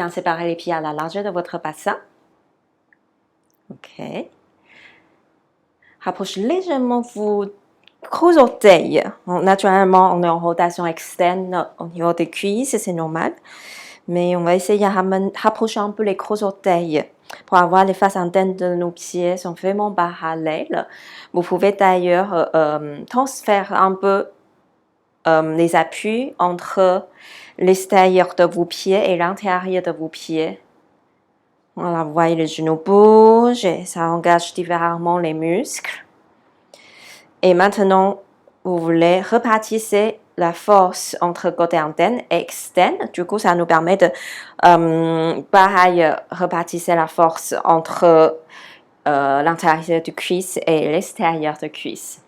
Bien séparer les pieds à la largeur de votre bassin. Ok. Rapprochez légèrement vos gros orteils. Naturellement, on est en rotation externe au niveau des cuisses, c'est normal. Mais on va essayer de rapprocher un peu les gros orteils pour avoir les faces internes de nos pieds sont vraiment parallèles. Vous pouvez d'ailleurs transférer un peu les appuis entre l'extérieur de vos pieds et l'intérieur de vos pieds. Voilà, vous voyez les genoux bougent et ça engage différemment les muscles. Et maintenant, vous voulez repartir la force entre côté interne et externe. Du coup, ça nous permet de, pareil, repartir la force entre l'intérieur du cuisse et l'extérieur du cuisse.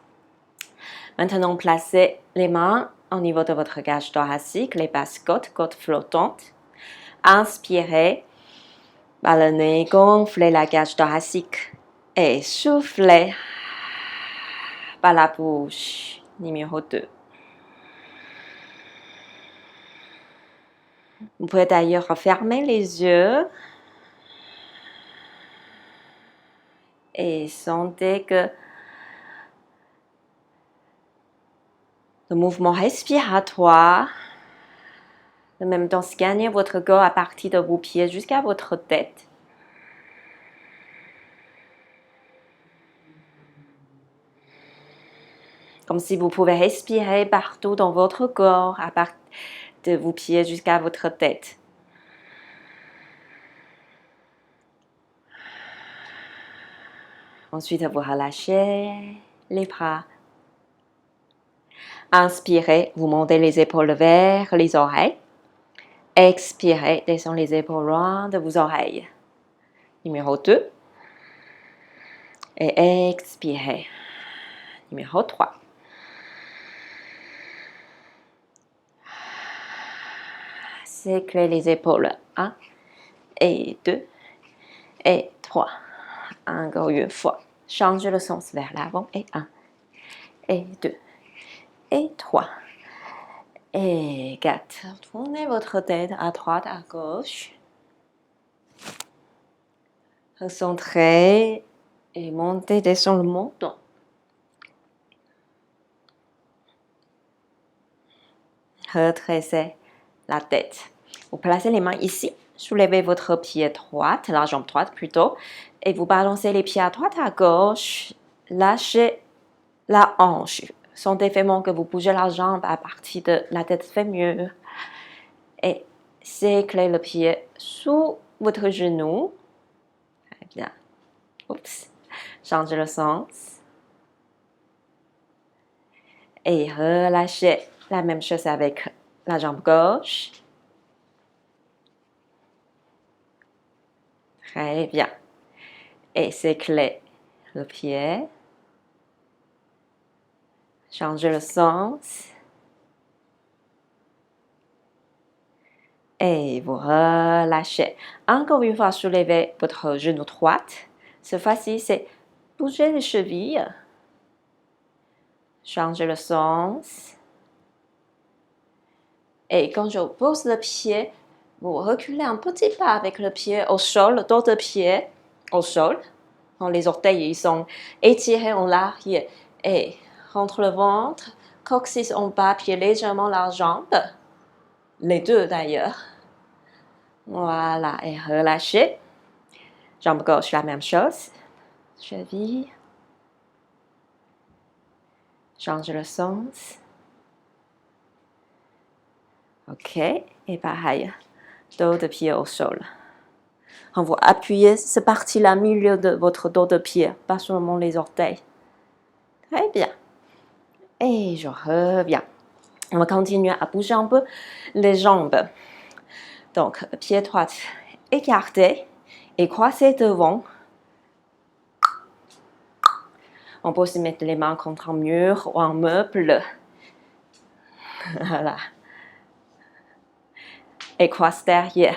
Maintenant, placez les mains au niveau de votre cage thoracique, les basses côtes, côtes flottantes. Inspirez, ballonnez, gonflez la cage thoracique et soufflez par la bouche. Numéro 2. Vous pouvez d'ailleurs fermer les yeux et sentez que le mouvement respiratoire, en même temps scanner votre corps à partir de vos pieds jusqu'à votre tête. Comme si vous pouvez respirer partout dans votre corps à partir de vos pieds jusqu'à votre tête. Ensuite, vous relâchez les bras. Inspirez, vous montez les épaules vers les oreilles. Expirez, descendez les épaules loin de vos oreilles. Numéro 2. Et expirez. Numéro 3. Séclez les épaules. 1 et 2 et 3. Encore une fois. Changez le sens vers l'avant. Et 1 et 2 et 3 et 4. Tournez votre tête à droite, à gauche. Recentrez et montez, descendez le menton. Redressez la tête. Vous placez les mains ici. Soulevez votre pied droit, la jambe droite plutôt, et vous balancez les pieds à droite, à gauche. Lâchez la hanche. Sentez vraiment que vous bougez la jambe à partir de la tête fémur. Et séclez le pied sous votre genou. Très bien. Oups. Changez le sens. Et relâchez la même chose avec la jambe gauche. Très bien. Et séclez le pied. Changez le sens. Et vous relâchez. Encore une fois, soulevez votre genou droit. Cette fois-ci, c'est bouger les chevilles. Changez le sens. Et quand je pose le pied, vous reculez un petit pas avec le pied au sol, d'autres pieds au sol. Les orteils ils sont étirés en arrière et rentre le ventre, coccyx en bas, pied légèrement la jambe. Les deux d'ailleurs. Voilà, et relâchez. Jambe gauche, la même chose. Cheville. Change le sens. Ok, et pareil, dos de pied au sol. Quand vous appuyez cette partie-là, milieu de votre dos de pied, pas seulement les orteils. Très bien. Et je reviens. On va continuer à bouger un peu les jambes. Donc, pied droit écarté et croisé devant. On peut aussi mettre les mains contre un mur ou un meuble. Voilà. Et croise derrière.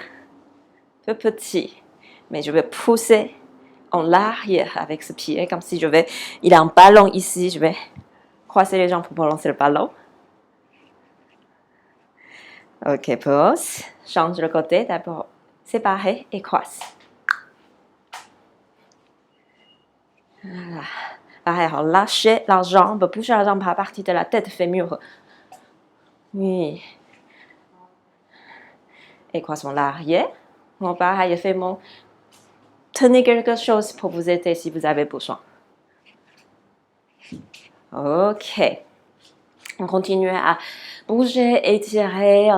Peu petit. Mais je vais pousser en arrière avec ce pied, comme si il y a un ballon ici, je vais croiser les jambes pour balancer le ballon. Ok, pause. Change le côté, d'abord séparer et croise. Voilà. Pareil, alors lâchez la jambe, bougez la jambe à partir de la tête fémur. Oui. Et croisons l'arrière. Bon, pareil, fais-moi. Tenez quelque chose pour vous aider si vous avez besoin. Ok. On continue à bouger, étirer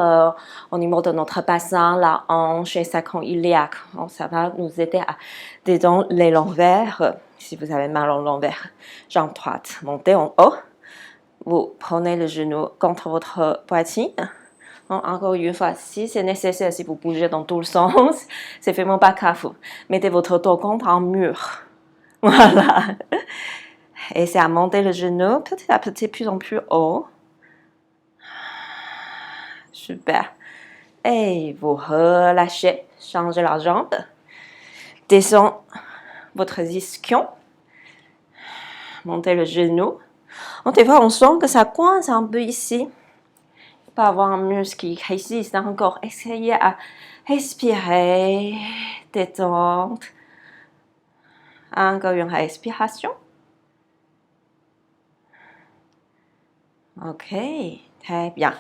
au niveau de notre bassin, la hanche et sacrum iliaque. Bon, ça va nous aider à détendre les lombaires. Si vous avez mal au lombaire, jambe droite, montez en haut. Vous prenez le genou contre votre poitrine. Bon, encore une fois, si c'est nécessaire, si vous bougez dans tout le sens, c'est vraiment pas grave. Mettez votre dos contre un mur. Voilà. Et c'est à monter le genou petit à petit, plus en plus haut. Super. Et vous relâchez, changez la jambe. Descendez votre ischion. Montez le genou. Des fois, on sent que ça coince un peu ici. Il peut y avoir un muscle qui résiste encore. Essayez à respirer, détendre. Encore une respiration. Ok, très bien.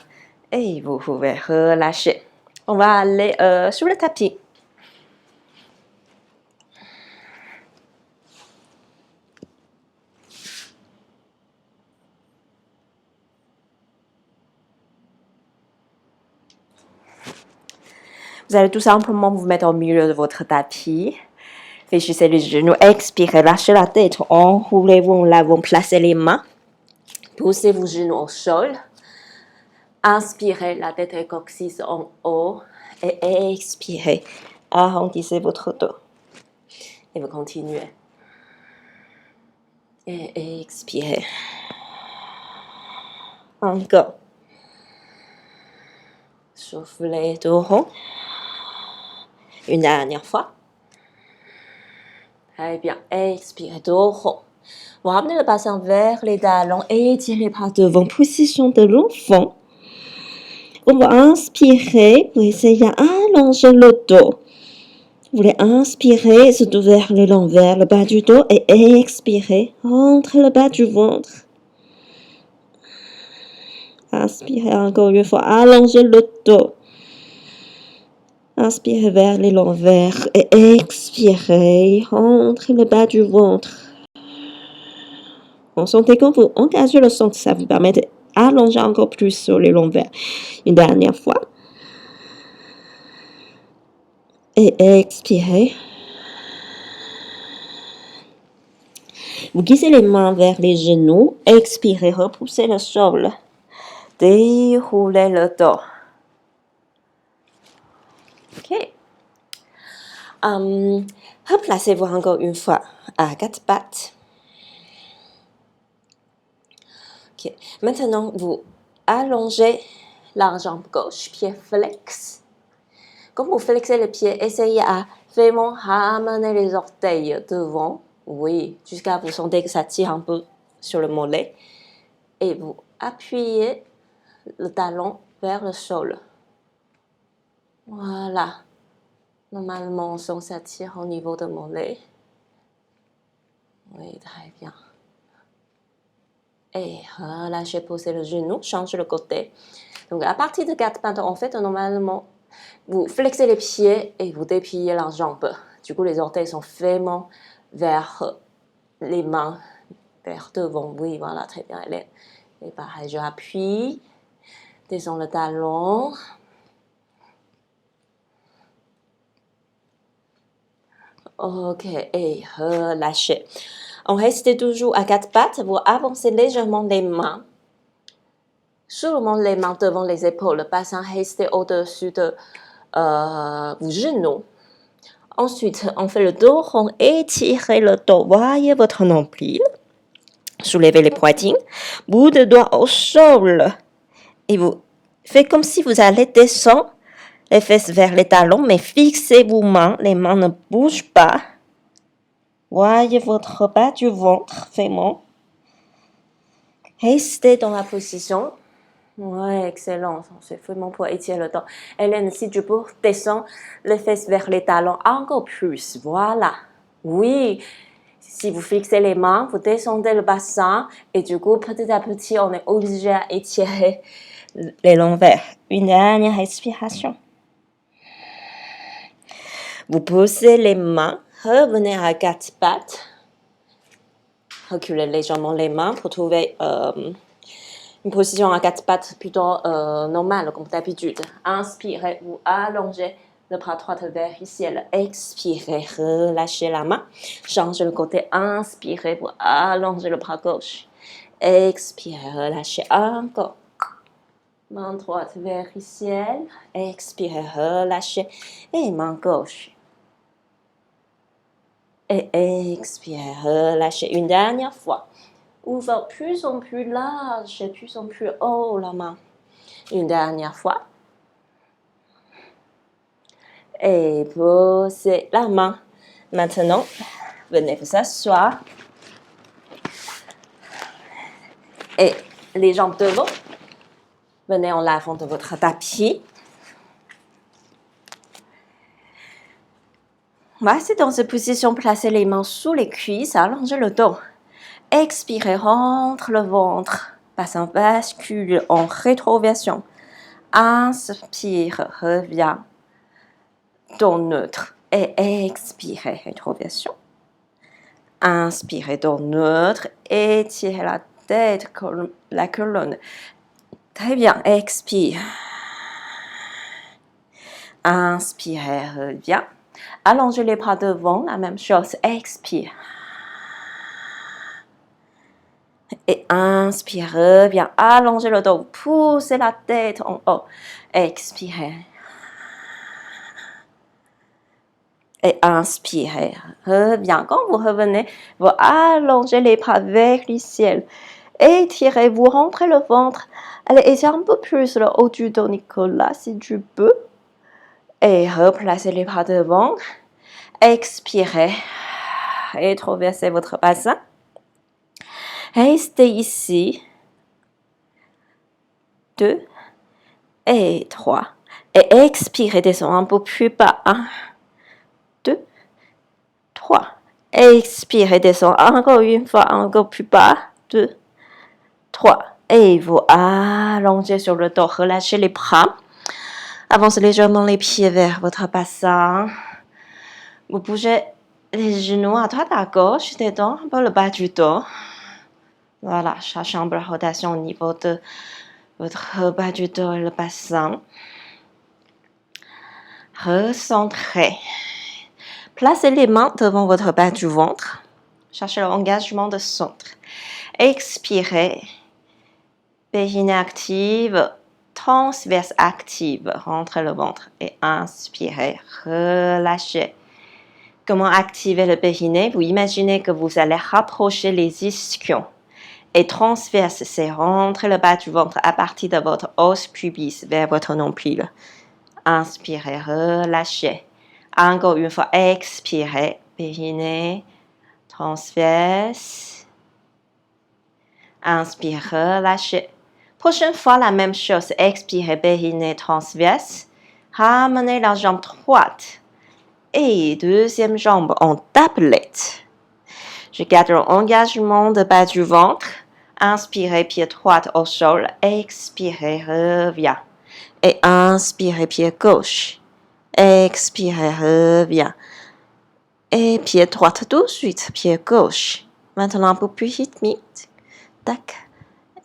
Et vous pouvez relâcher. On va aller sur le tapis. Vous allez tout simplement vous mettre au milieu de votre tapis. Fléchissez les genoux, expirez, lâchez la tête, enroulez-vous en l'avant, placez les mains. Poussez vos genoux au sol. Inspirez, la tête et coccyx en haut. Et expirez, arrondissez votre dos. Et vous continuez. Et expirez. Encore. Soufflez tout rond. Une dernière fois. Très bien. Expirez tout rond. Vous ramenez le bassin vers les talons et étirez par devant. Position de l'enfant. On va inspirer. Vous essayez d'allonger le dos. Vous voulez inspirer, se vers le long, vers le bas du dos et expirer. Rentrez le bas du ventre. Inspirez encore une fois. Allongez le dos. Inspirez vers les l'envers et expirez. Rentrez le bas du ventre. Sentez quand vous engagez le centre, ça vous permet d'allonger encore plus sur les l'envers. Une dernière fois. Et expirez. Vous glissez les mains vers les genoux. Expirez, repoussez le sol. Déroulez le dos. Ok. Replacez-vous encore une fois à quatre pattes. Ok. Maintenant, vous allongez la jambe gauche, pied flex. Quand vous flexez les pieds, essayez à vraiment ramener les orteils devant. Oui, jusqu'à vous sentez que ça tire un peu sur le mollet. Et vous appuyez le talon vers le sol. Voilà. Normalement, on sent que ça tire au niveau de mollet. Oui, très bien. Et relâchez, posez le genou, changez le côté. Donc, à partir de quatre pattes, en fait, normalement, vous flexez les pieds et vous dépliez la jambe. Du coup, les orteils sont vraiment vers les mains, vers devant. Oui, voilà, très bien, Hélène. Et pareil, je appuie, descends le talon. Ok, et relâchez. On reste toujours à quatre pattes. Vous avancez légèrement les mains. Seulement les mains devant les épaules. Le bassin reste au-dessus de vos genoux. Ensuite, on fait le dos rond. Étirez le dos. Voyez votre nombril. Soulevez les poitrines. Bout de doigt au sol. Et vous faites comme si vous allez descendre les fesses vers les talons, mais fixez vos mains. Les mains ne bougent pas. Voyez votre bas du ventre, vraiment. Restez dans la position. Ouais, excellent. C'est vraiment pour étirer le dos. Hélène, si tu peux descendre les fesses vers les talons encore plus. Voilà. Oui. Si vous fixez les mains, vous descendez le bassin et du coup, petit à petit, on est obligé à étirer les l'envers. Une dernière expiration. Vous posez les mains, revenez à quatre pattes. Reculez légèrement les mains pour trouver une position à quatre pattes plutôt normale comme d'habitude. Inspirez, vous allongez le bras droit vers le ciel. Expirez, relâchez la main. Changez le côté. Inspirez, vous allongez le bras gauche. Expirez, relâchez encore. Main droite vers le ciel. Expirez, relâchez. Et main gauche. Et expirez, relâchez. Une dernière fois. Ouvre plus en plus large et plus en plus haut la main. Une dernière fois. Et posez la main. Maintenant, venez vous asseoir. Et les jambes devant. Venez en l'avant de votre tapis. Restez dans cette position, placez les mains sous les cuisses, allongez le dos. Expirez, rentre le ventre. Bassin bascule en rétroversion. Inspire, reviens dans neutre. Et expirez, rétroversion. Inspirez dans neutre. Étirez la tête, la colonne. Très bien, expire. Inspirez, reviens. Allongez les bras devant, la même chose, expire. Et inspire, reviens, allongez le dos, poussez la tête en haut, expirez. Et inspirez, reviens. Quand vous revenez, vous allongez les bras vers le ciel. Étirez, vous rentrez le ventre. Allez, étirez un peu plus le haut du dos, Nicolas, si tu peux. Et replacez les bras devant. Expirez. Et traversez votre bassin. Restez ici. 2 et 3. Et expirez, descendez un peu plus bas. 1, 2, 3. Expirez, descendez encore une fois, encore plus bas. 2, 3. Et vous allongez sur le dos, relâchez les bras. Avancez légèrement les pieds vers votre bassin. Vous bougez les genoux à droite, à gauche, détendez un peu le bas du dos. Voilà, cherchez un peu la rotation au niveau de votre bas du dos et le bassin. Recentrez. Placez les mains devant votre bas du ventre. Cherchez l'engagement de centre. Expirez. Périnée active. Transverse active. Rentrez le ventre. Et inspirez. Relâchez. Comment activer le périnée? Vous imaginez que vous allez rapprocher les ischions. Et transverse, c'est rentrer le bas du ventre à partir de votre os pubis vers votre nombril. Inspirez, relâchez. Encore une fois, expirez, périnée, transverse. Inspire, relâchez. Prochaine fois, la même chose. Expirez, périnée, transverse. Ramenez la jambe droite. Et deuxième jambe en tablette. Je garde l'engagement de bas du ventre. Inspirez, pied droit au sol. Expirez, reviens. Et inspirez, pied gauche. Expirez, reviens. Et pied droit tout de suite, pied gauche. Maintenant un peu plus rythmique. Tac.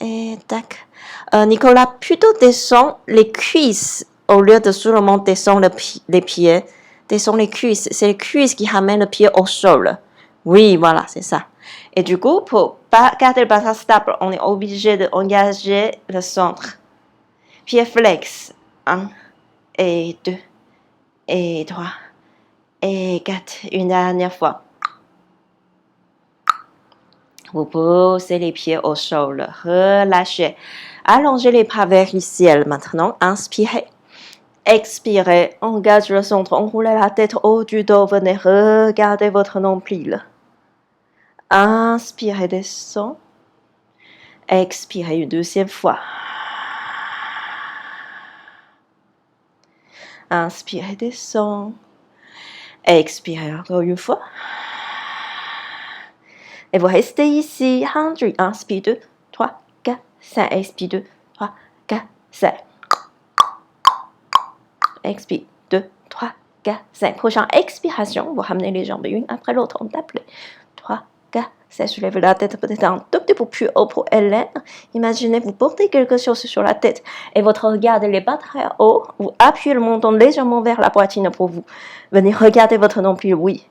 Et tac. Nicolas, plutôt descend les cuisses au lieu de seulement descendre les pieds. Descend les cuisses. C'est les cuisses qui ramènent le pied au sol. Oui, voilà, c'est ça. Et du coup, pour pas garder le bassin stable, on est obligé d'engager le centre. Pied flex. 1, et 2, et 3, et 4. Une dernière fois. Vous posez les pieds au sol. Relâchez. Allongez les bras vers le ciel. Maintenant, inspirez. Expirez. Engagez le centre. Enroulez la tête haut du dos. Venez regarder votre nombril. Inspirez, descend. Expirez une deuxième fois. Inspirez, descend. Expirez encore une fois. Et vous restez ici. 100. Inspire 2, 3, 4, 5. Expire 2, 3, 4, 5. Expire 2, 3, 4, 5. Prochaine expiration, vous ramenez les jambes une après l'autre. On tape les 3, 4, 5. Soulevez la tête peut-être un tout petit peu plus haut pour Hélène. Imaginez, vous portez quelque chose sur la tête et votre regard n'est pas très haut. Vous appuyez le menton légèrement vers la poitrine pour vous. Venez regarder votre nombril, oui.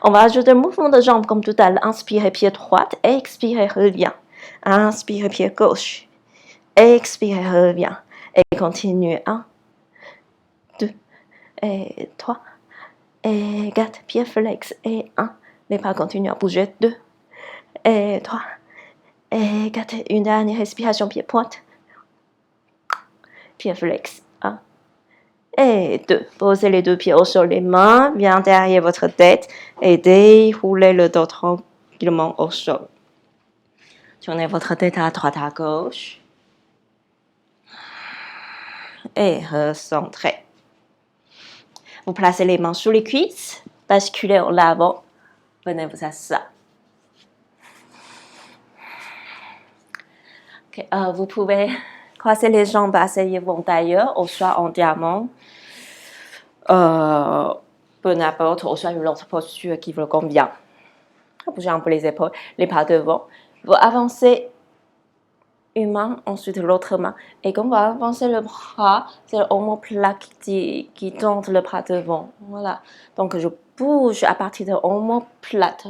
On va ajouter un mouvement de jambes comme tout à l'heure. Inspirez, pied droit. Expirez, revient. Inspirez, pied gauche. Expirez, revient. Et continuez. 1, 2, et 3, et 4. Pied flex. Et 1. Les pas continuent à bouger. 2, et 3, et 4. Une dernière respiration. Pied pointe. Pied flex. 1. Et 2. Posez les deux pieds au sol, les mains bien derrière votre tête et déroulez le dos tranquillement au sol. Tournez votre tête à droite, à gauche. Et recentrez. Vous placez les mains sous les cuisses, basculez en avant. Venez vous asseoir. Okay, vous pouvez croiser les jambes, asseyez-vous en tailleur, ou soit en diamant. Peu n'importe, ou soit une autre posture qui vous convient. Bougez un peu les épaules, les pas devant. Vous avancez une main, ensuite l'autre main. Et quand vous avancez le bras, c'est l'omoplate qui tente le bras devant. Voilà. Donc je bouge à partir de l'omoplate.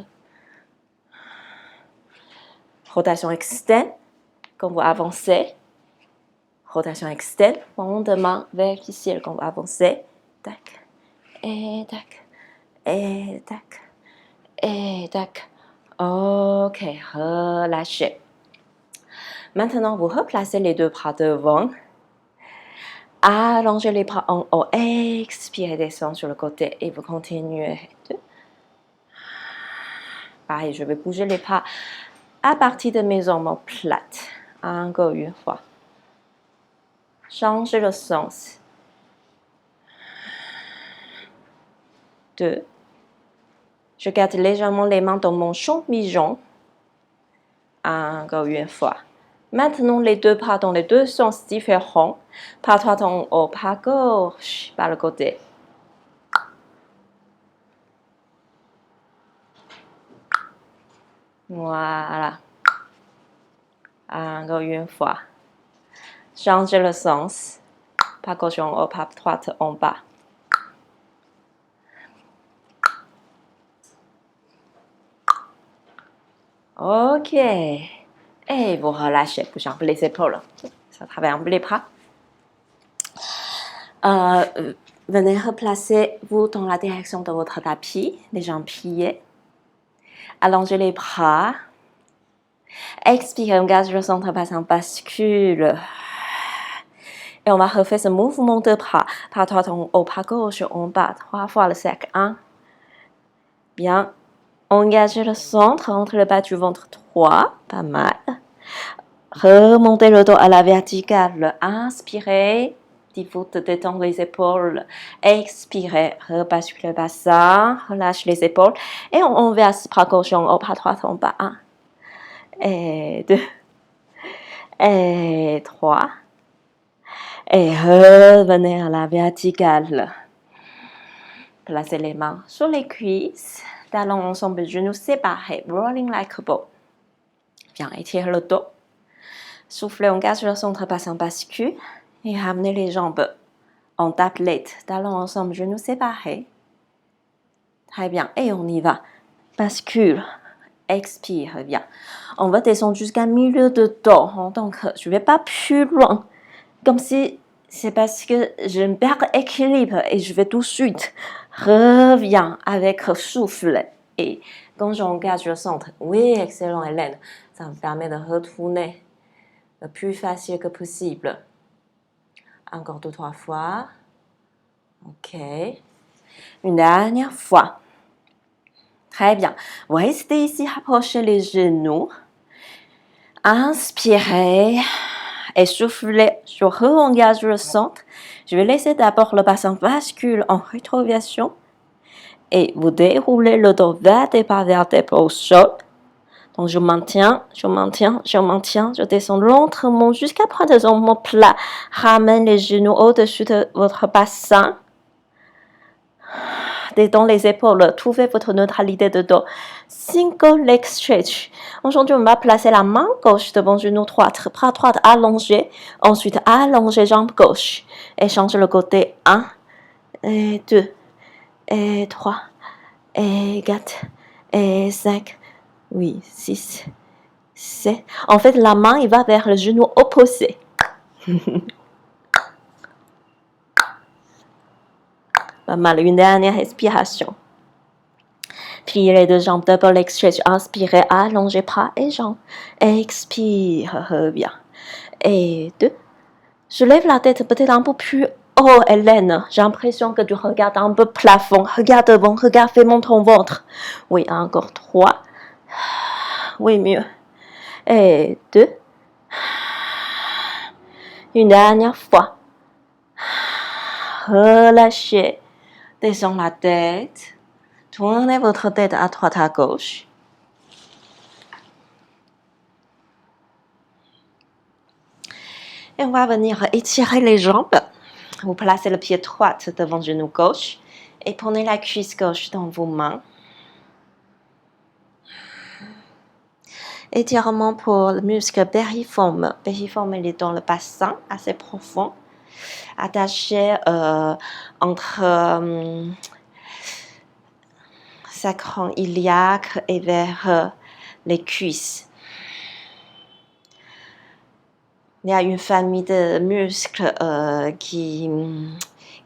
Rotation externe. Quand vous avancez, rotation externe. Fondement vertical quand vous avancez. Tac. Et tac. Et tac. Et tac. Ok, relâchez. Maintenant, vous replacez les deux bras devant. Allongez les bras en haut. Expirez, descendez sur le côté. Et vous continuez. Pareil, je vais bouger les bras à partir de mes omoplates. Encore une fois. Changez le sens. 2. Je garde légèrement les mains dans mon champignon. Encore une fois. Maintenant, les deux bras dans les deux sens différents. Pas droit en haut, pas gauche, par le côté. Voilà. Encore une fois. Changez le sens. Pas gauche en haut, pas droite en bas. Ok. Et vous relâchez, bougez un peu les épaules. Ça travaille un peu les bras. Venez replacer vous dans la direction de votre tapis, les jambes pliées. Allongez les bras. Expirez, on garde le centre bassin, bascule. Et on va refaire ce mouvement de bras. Pas droite en haut, pas gauche en bas. 3 fois le cercle. 1. Bien. Engagez le centre entre le bas du ventre. 3. Pas mal. Remontez le dos à la verticale. Inspirez. Dites-vous de détendre les épaules. Expirez. Rebasculez le bassin. Relâche les épaules. Et on verse bras gauche en haut, pas droite en bas. 1. Et 2. Et 3. Et revenez à la verticale. Placez les mains sur les cuisses. Talons ensemble, genoux séparés. Rolling like a ball. Bien, étirez le dos. Soufflez, on garde le centre bassin, bascule. Et ramenez les jambes en tablette. Talons ensemble, genoux séparés. Très bien. Et on y va. Bascule. Expire. Bien. On va descendre jusqu'à milieu de dos. Donc, je ne vais pas plus loin. Comme si c'est parce que je perds l'équilibre et je vais tout de suite reviens avec souffle. Et quand j'engage le centre, oui, excellent Hélène, ça me permet de retourner le plus facile que possible. Encore 2-3 fois. Ok. Une dernière fois. Très bien. Vous restez ici, rapprochez les genoux. Inspirez. Et soufflez, je re-engage le centre. Je vais laisser d'abord le bassin bascule en rétroversion. Et vous déroulez le dos vers des pas vertébraux au sol. Donc je maintiens, je descends lentement jusqu'à prendre des omoplates plats. Ramène les genoux au-dessus de votre bassin. Détends les épaules, trouvez votre neutralité de dos. Single leg stretch. Aujourd'hui, on va placer la main gauche devant genou droit, bras droit allongé. Ensuite, allongez jambe gauche. Et change le côté 1, et 2, et 3, et 4, et 5, oui, 6, 7. En fait, la main, il va vers le genou opposé. Pas mal, une dernière respiration. Pliez les deux jambes, double leg stretch. Inspirez, allongez bras et jambes. Expire, reviens. Et 2. Je lève la tête peut-être un peu plus haut, Hélène. J'ai l'impression que tu regardes un peu plafond. Regarde devant, regarde, fais monter ton ventre. Oui, encore 3. Oui, mieux. Et 2. Une dernière fois. Relâchez. Descends la tête. Tournez votre tête à droite, à gauche. Et on va venir étirer les jambes. Vous placez le pied droit devant le genou gauche et prenez la cuisse gauche dans vos mains. Étirement pour le muscle périforme. Périforme, il est dans le bassin, assez profond. Attaché entre sacrum iliaque et vers les cuisses. Il y a une famille de muscles qui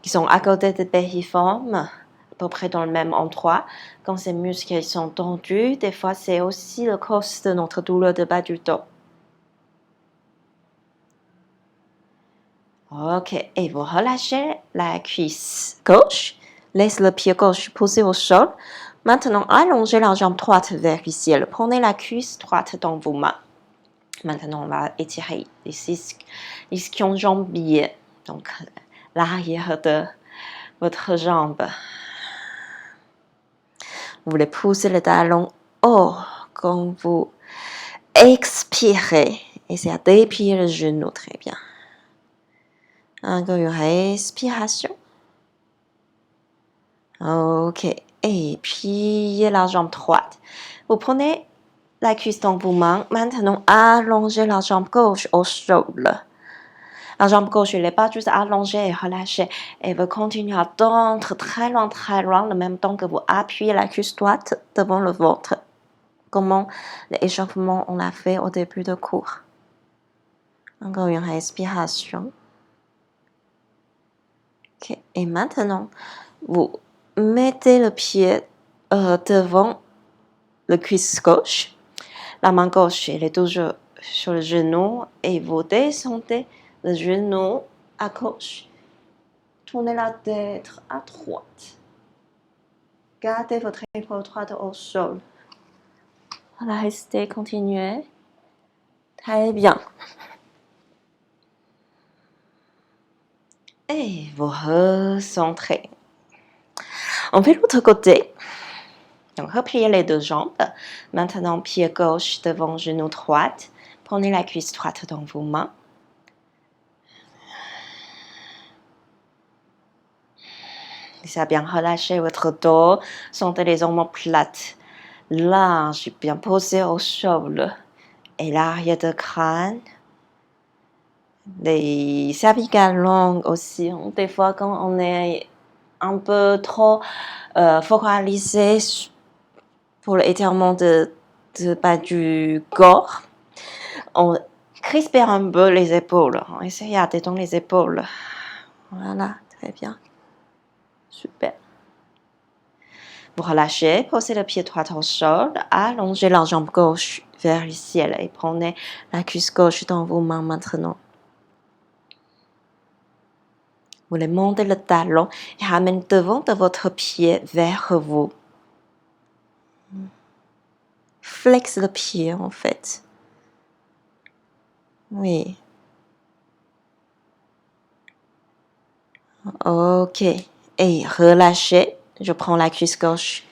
sont à côté de périforme, à peu près dans le même endroit. Quand ces muscles sont tendus, des fois c'est aussi la cause de notre douleur de bas du dos. Ok, et vous relâchez la cuisse gauche. Laisse le pied gauche poser au sol. Maintenant, allongez la jambe droite vers le ciel. Prenez la cuisse droite dans vos mains. Maintenant, on va étirer les ischio-jambiers, donc l'arrière de votre jambe. Vous voulez pousser le talon haut quand vous expirez. Essayez à déplier le genou, très bien. Encore une respiration. Ok, et pliez la jambe droite. Vous prenez la cuisse dans vos mains. Maintenant, allongez la jambe gauche au sol. La jambe gauche, elle n'est pas juste allongée et relâchée. Elle veut continuer à tendre très loin, en même temps que vous appuyez la cuisse droite devant le ventre. Comment l'échauffement on l'a fait au début de cours. Encore une respiration. Okay. Et maintenant, vous mettez le pied devant le cuisse gauche. La main gauche, elle est toujours sur le genou et vous descendez le genou à gauche. Tournez la tête à droite. Gardez votre épaule droite au sol. Voilà, restez, continuez. Très bien. Et vous recentrez. On fait l'autre côté. Donc, repliez les deux jambes. Maintenant, pied gauche devant genou droite. Prenez la cuisse droite dans vos mains. Laissez bien relâcher votre dos. Sentez les omoplates larges, bien posées au sol. Et l'arrière de crâne. Les cervicales longues aussi. Des fois, quand on est un peu trop focalisé pour l'étirement du corps, on crispe un peu les épaules. On essaye à détendre les épaules. Voilà, très bien. Super. Vous relâchez, posez le pied droit au sol, allongez la jambe gauche vers le ciel et prenez la cuisse gauche dans vos mains maintenant. Vous voulez monter le talon et ramener devant de votre pied vers vous. Flex le pied en fait. Oui. Ok. Et relâchez. Je prends la cuisse gauche.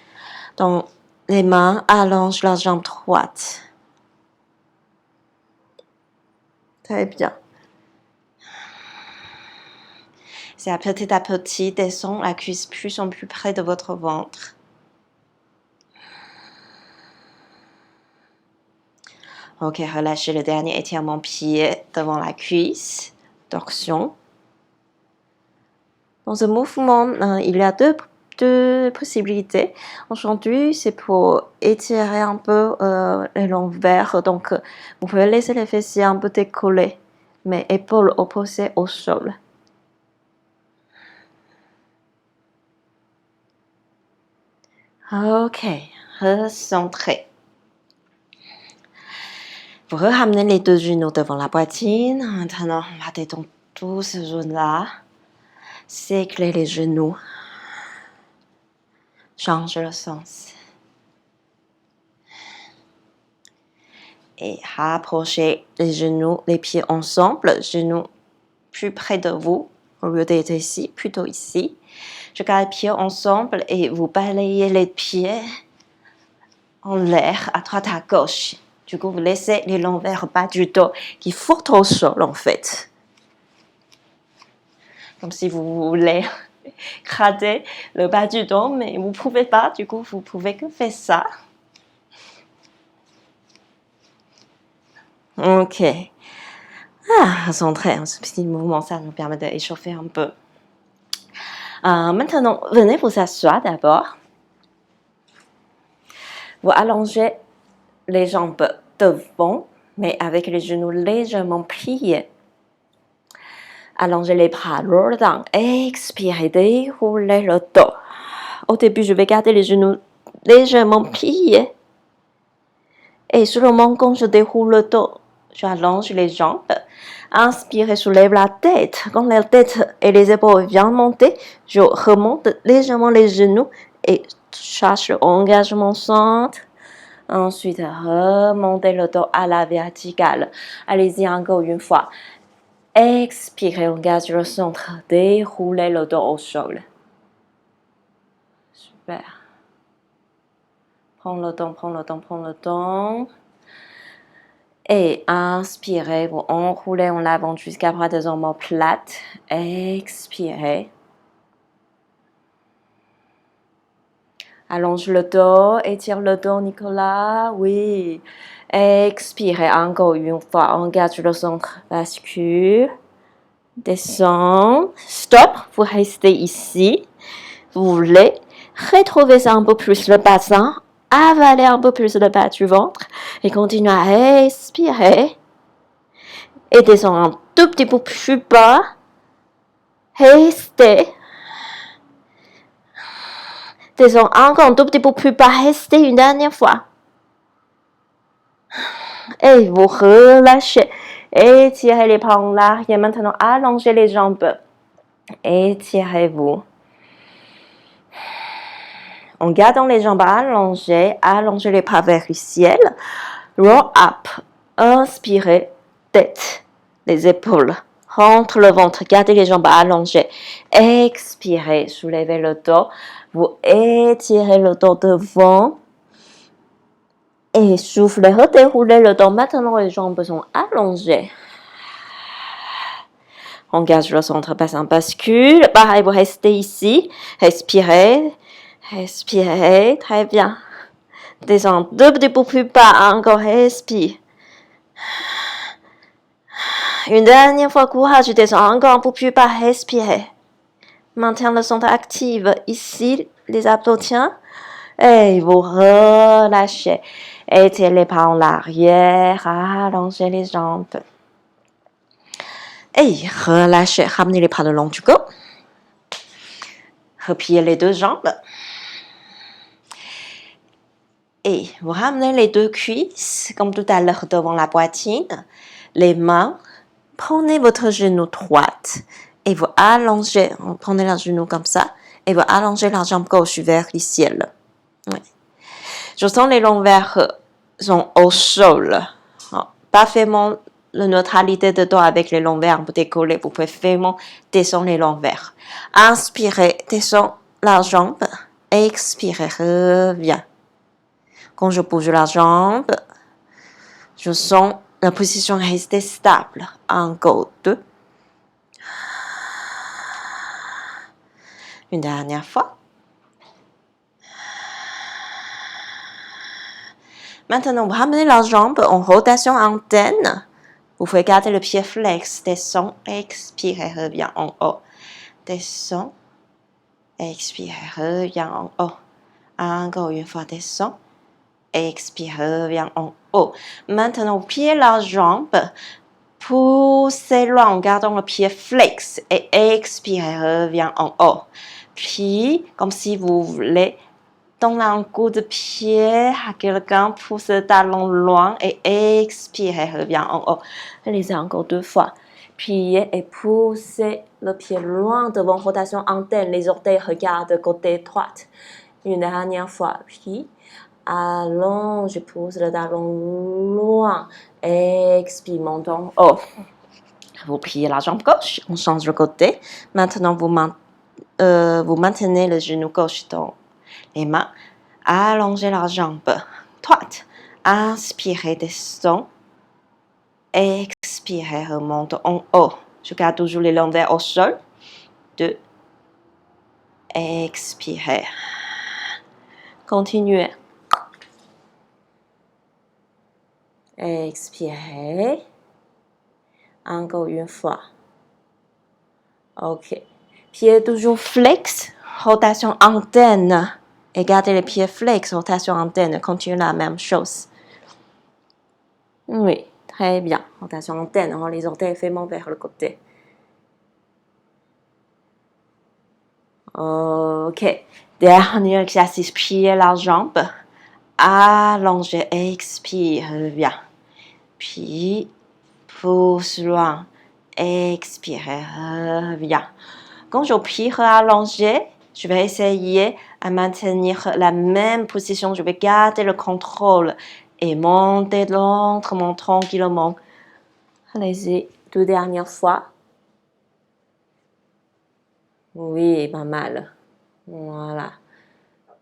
Donc, les mains allongent la jambe droite. Très bien. C'est à petit, descend la cuisse plus en plus près de votre ventre. Ok, relâchez le dernier étirement pied devant la cuisse. Torsion. Dans ce mouvement, il y a deux possibilités. Aujourd'hui, c'est pour étirer un peu les lombaires. Donc, vous pouvez laisser les fessiers un peu décollés, mais épaules opposées au sol. Ok, recentrez. Vous ramenez les deux genoux devant la poitrine. Maintenant, on va détendre tout ce zone-là. Séclez les genoux. Change le sens. Et rapprochez les genoux, les pieds ensemble. Genoux plus près de vous. Au lieu d'être ici, plutôt ici. Je garde les pieds ensemble et vous balayez les pieds en l'air, à droite, à gauche. Du coup, vous laissez les lombaires bas du dos qui frottent au sol, en fait. Comme si vous voulez gratter le bas du dos, mais vous ne pouvez pas. Du coup, vous pouvez que faire ça. Ok. Centrez ce petit mouvement, ça nous permet d'échauffer un peu. Maintenant, venez vous asseoir d'abord. Vous allongez les jambes devant, mais avec les genoux légèrement pliés. Allongez les bras lourdement. Expirez, déroulez le dos. Au début, je vais garder les genoux légèrement pliés. Et seulement quand je déroule le dos, j'allonge les jambes. Inspirez, soulève la tête. Quand la tête et les épaules viennent monter, je remonte légèrement les genoux et cherche l'engagement centre. Ensuite, remontez le dos à la verticale. Allez-y encore une fois. Expirez, engagez le centre. Déroulez le dos au sol. Super. Prends le temps, prends le temps, prends le temps. Et inspirez, vous enroulez en avant jusqu'à bras des jambes plates. Expirez. Allonge le dos, étire le dos, Nicolas. Oui. Expirez encore une fois. Engage le centre. Bascule. Descend. Stop. Vous restez ici. Vous voulez retrouver un peu plus le bassin. Avaler un peu plus le bas du ventre. Et continuez à respirer. Et descendre un tout petit peu plus bas. Restez. Descends encore un tout petit peu plus bas. Restez une dernière fois. Et vous relâchez. Étirez les bras en arrière. Maintenant, allongez les jambes. Étirez-vous. En gardant les jambes allongées, allongez les bras vers le ciel. Roll up. Inspirez. Tête. Les épaules. Rentre le ventre. Gardez les jambes allongées. Expirez. Soulevez le dos. Vous étirez le dos devant. Et soufflez. Redéroulez le dos. Maintenant, les jambes sont allongées. Engage le centre, bassin bascule. Pareil, vous restez ici. Respirez. Respirez. Très bien. Descends deux petits peu plus bas. Encore respire. Une dernière fois, courage. Descends encore un peu plus bas. Respirez. Maintiens le centre actif. Ici, les abdos tiennent. Et vous relâchez. Étirez les bras en arrière. Allongez les jambes. Et relâchez. Ramenez les bras le long du corps. Repliez les deux jambes. Et vous ramenez les deux cuisses, comme tout à l'heure, devant la poitrine. Les mains. Prenez votre genou droite. Et vous allongez. Prenez le genou comme ça. Et vous allongez la jambe gauche vers le ciel. Oui. Je sens les lombaires sont au sol. Parfaitement la neutralité de dos avec les longs verbes décollés. Vous pouvez vraiment descendre les longs verbes. Inspirez, descends la jambe. Expirez, reviens. Quand je bouge la jambe, je sens la position rester stable. Encore 2. Une dernière fois. Maintenant, vous ramenez la jambe en rotation antenne. Vous pouvez garder le pied flex. Descends, expirez, reviens en haut. Descends, expirez, reviens en haut. Encore une fois, descends. Expire, reviens en haut. Maintenant, pliez la jambe. Poussez loin en gardant le pied flex. Et expirez, reviens en haut. Puis, comme si vous voulez donner un coup de pied à quelqu'un, poussez le talon loin et expirez, reviens en haut. Allez-y encore 2 fois. Pliez et poussez le pied loin devant rotation antenne. Les orteils regardent côté droit. Une dernière fois. Puis, allonge, pousse le talon loin. Expire, monte en haut. Vous pliez la jambe gauche, on change de côté. Maintenant, vous maintenez le genou gauche dans les mains. Allongez la jambe droite. Inspirez, descend. Expirez, remonte en haut. Je garde toujours les longueurs au sol. 2. Expirez. Continuez. Expirez. Encore une fois. OK. Pied toujours flex. Rotation antenne. Et gardez les pieds flex. Rotation antenne. Continuez la même chose. Oui, très bien. Rotation antenne. On les orteils vraiment vers le côté. OK. Dernier exercice. Pliez la jambe. Allongez. Expire. Reviens. Puis, pousse loin. Expirez. Reviens. Quand je plie allongé, je vais essayer à maintenir la même position. Je vais garder le contrôle et monter lentement, tranquillement. Allez-y, 2 dernières fois. Oui, pas mal. Voilà.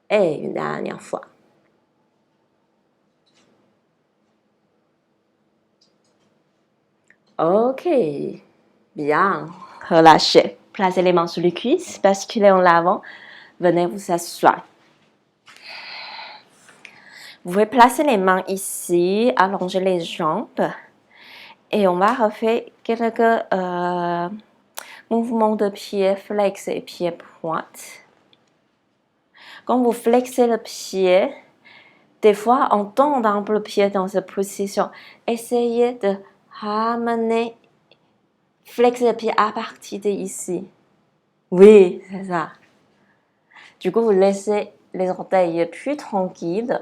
Et une dernière fois. OK. Bien. Relâchez. Placez les mains sur les cuisses, basculez en avant. Venez vous asseoir. Vous pouvez placer les mains ici, allonger les jambes. Et on va refaire quelques mouvements de pied flex et pied pointe. Quand vous flexez le pied, des fois on tend un peu le pied dans cette position. Essayez de ramener, flexer le pied à partir d'ici. Oui, c'est ça. Du coup, vous laissez les orteils plus tranquilles.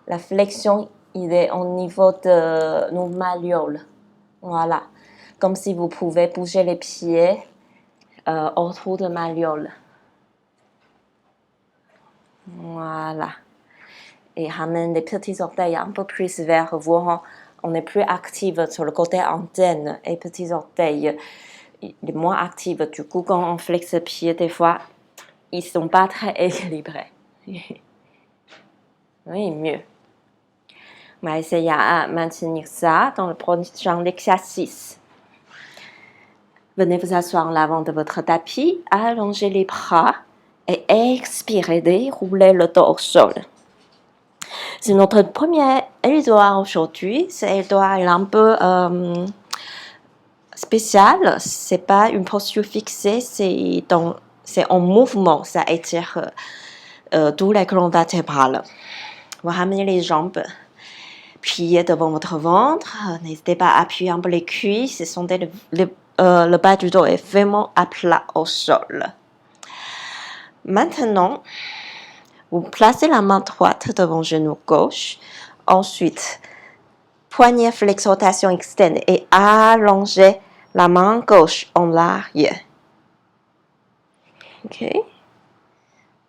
La flexion, il est au niveau de nos malléoles. Voilà. Comme si vous pouvez bouger les pieds autour de malléoles. Voilà. Et ramène les petits orteils un peu plus vers vous. On est plus actif sur le côté antenne et petits orteils. Il est moins actif. Du coup, quand on flexe le pied, des fois, ils ne sont pas très équilibrés. Oui, mieux. On va essayer à maintenir ça dans le prochain exercice. Venez vous asseoir en l'avant de votre tapis, allongez les bras et expirez, déroulez le dos au sol. C'est notre premier exercice aujourd'hui. C'est un exercice un peu spécial. C'est pas une posture fixée, c'est en mouvement. Ça étire toute la colonne vertébrale. Vous ramenez les jambes. Pliez devant votre ventre. N'hésitez pas à appuyer un peu les cuisses. Sentez le bas du dos est vraiment à plat au sol. Maintenant, vous placez la main droite devant le genou gauche. Ensuite, poignet flex, rotation externe et allongez la main gauche en arrière. OK.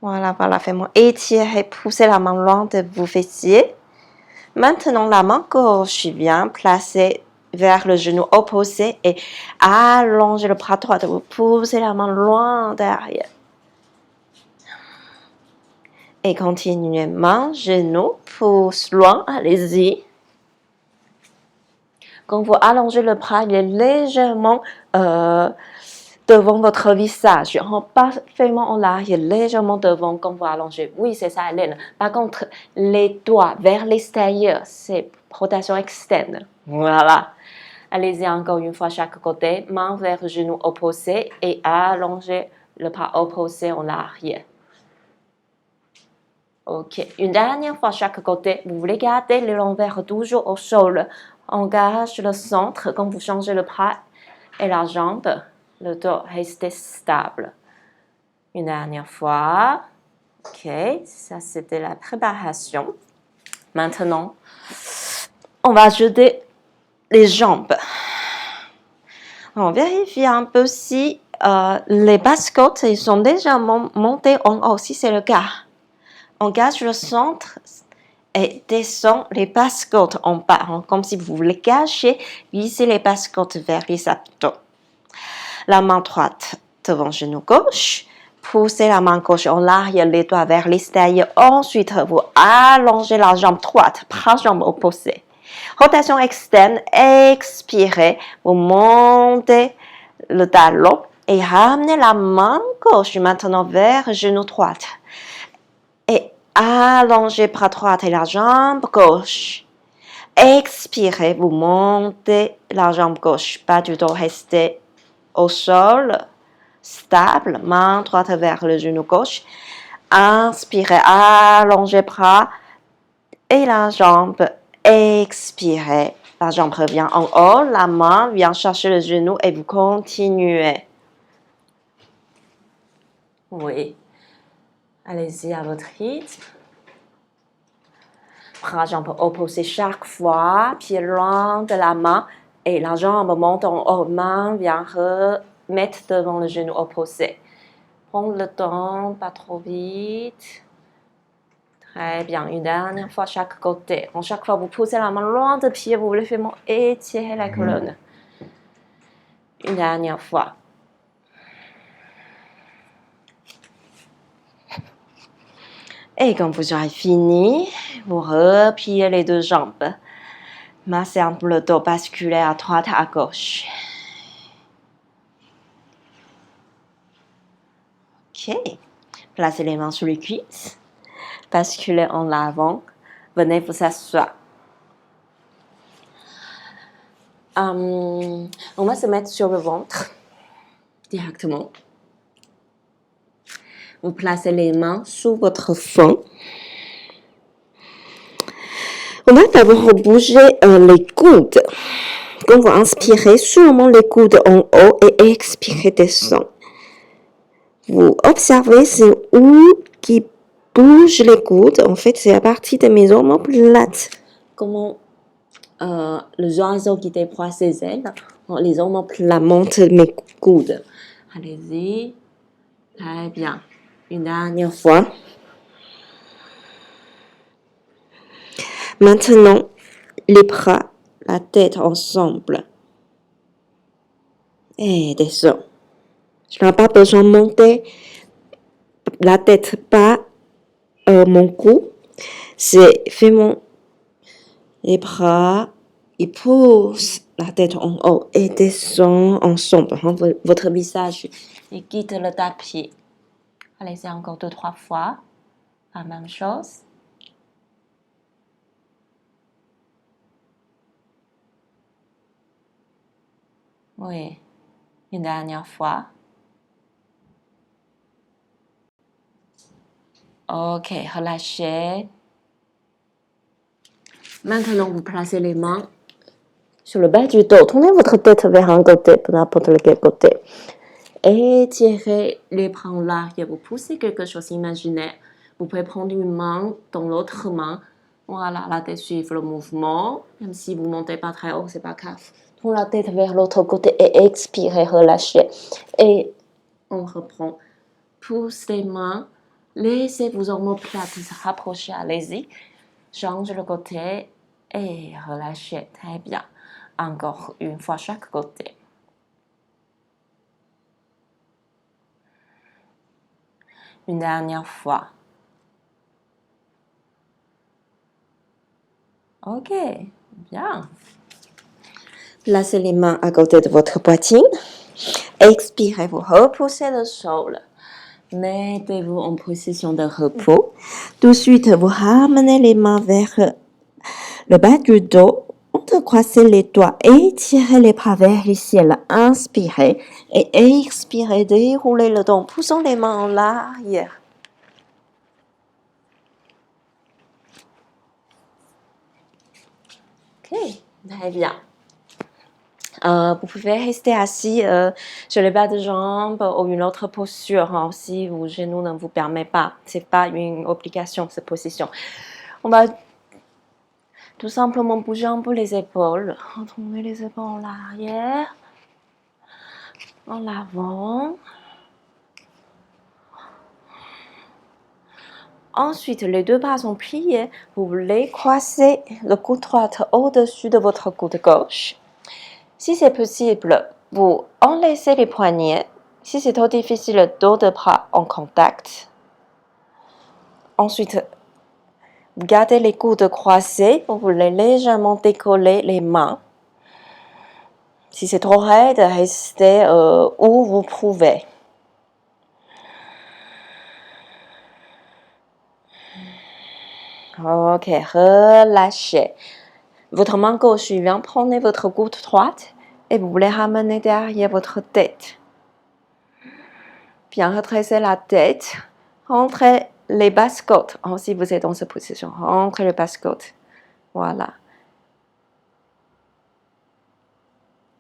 Voilà, faites-moi étirer, poussez la main loin de vos fessiers. Maintenant, la main gauche vient placer vers le genou opposé et allongez le bras droit. Vous poussez la main loin derrière. Et continuez, main, genou, pousse loin, allez-y. Quand vous allongez le bras, il est légèrement devant votre visage. Pas vraiment en arrière, légèrement devant quand vous allongez. Oui, c'est ça, Hélène. Par contre, les doigts vers l'extérieur, c'est rotation externe. Voilà. Allez-y encore une fois chaque côté. Main vers le genou opposé et allongez le bras opposé en arrière. Ok. Une dernière fois chaque côté. Vous voulez garder l'envers toujours au sol. Engage le centre quand vous changez le bras et la jambe. Le dos reste stable. Une dernière fois. Ok, ça c'était la préparation. Maintenant, on va jeter les jambes. On vérifie un peu si les basses-côtes ils sont déjà montés en haut, si c'est le cas. Engage le centre et descend les basses-côtes en bas, comme si vous voulez cacher, glissez les basses-côtes vers les abdos. La main droite devant le genou gauche, poussez la main gauche en arrière, les doigts vers l'extérieur. Ensuite, vous allongez la jambe droite, bras jambe opposée. Rotation externe, expirez, vous montez le talon et ramenez la main gauche maintenant vers le genou droit. Et allongez bras droit et la jambe gauche. Expirez, vous montez la jambe gauche, pas du tout rester au sol, stable, main droite vers le genou gauche. Inspirez, allongez bras et la jambe. Expirez, la jambe revient en haut, la main vient chercher le genou et vous continuez. Oui. Allez-y à votre rythme. Bras, jambes opposées chaque fois, pied loin de la main et la jambe monte en haut, main vient remettre devant le genou opposé. Prendre le temps, pas trop vite. Très bien, une dernière fois chaque côté. En chaque fois, vous poussez la main loin de pied, vous voulez vraiment étirer la colonne. Une dernière fois. Et quand vous aurez fini, vous repliez les deux jambes. Massez un peu le dos, basculez à droite, à gauche. Ok. Placez les mains sur les cuisses. Basculez en avant. Venez vous asseoir. On va se mettre sur le ventre directement. Vous placez les mains sous votre front. On va d'abord bouger les coudes. Quand vous inspirez, seulement les coudes en haut et expirez, descend. Vous observez c'est où qui bouge les coudes. En fait, c'est à partir de mes omoplates. Comment les oiseaux qui déploient ses ailes, les omoplates montent mes coudes. Allez-y. Très bien. Une dernière fois. Maintenant, les bras, la tête ensemble. Et descend. Je n'ai pas besoin de monter la tête, pas mon cou. C'est vraiment les bras, ils poussent la tête en haut et descend ensemble. Votre visage, il quitte le tapis. Allez-y encore 2-3 fois. La même chose. Oui. Une dernière fois. Ok, relâchez. Maintenant, vous placez les mains sur le bas du dos. Tournez votre tête vers un côté, peu n'importe lequel côté. Étirez les bras en l'arrière. Vous poussez quelque chose imaginaire. Vous pouvez prendre une main dans l'autre main. Voilà, la tête suivre le mouvement. Même si vous ne montez pas très haut, c'est pas grave. Tournez la tête vers l'autre côté et expirez, relâchez. Et on reprend. Pousse les mains. Laissez vos omoplates se rapprocher. Allez-y. Change le côté et relâchez. Très bien. Encore une fois chaque côté. Une dernière fois. Ok, bien. Placez les mains à côté de votre poitrine. Expirez, vous repoussez le sol. Mettez-vous en position de repos. Tout de suite, vous ramenez les mains vers le bas du dos. Entrecroisez les doigts et tirez les bras vers le ciel. Inspirez et expirez. Déroulez le dos, poussant les mains en arrière. Ok, très bien. Vous pouvez rester assis sur le bas de jambes ou une autre posture hein, si vos genoux ne vous permet pas. C'est pas une obligation cette position. On va tout simplement bouger un peu les épaules. Retourner les épaules en arrière, en avant. Ensuite, les deux bras sont pliés. Vous voulez croiser le coude droit au-dessus de votre coude gauche. Si c'est possible, vous enlacez les poignets. Si c'est trop difficile, dos de bras en contact. Ensuite, vous gardez les coudes croisés. Vous voulez légèrement décoller les mains. Si c'est trop raide, restez où vous pouvez. Ok, relâchez. Votre main gauche vient prendre votre coude droite et vous voulez ramener derrière votre tête. Bien redresser la tête. Rentrez les basses côtes. Si vous êtes dans cette position, rentrez les basses côtes. Voilà.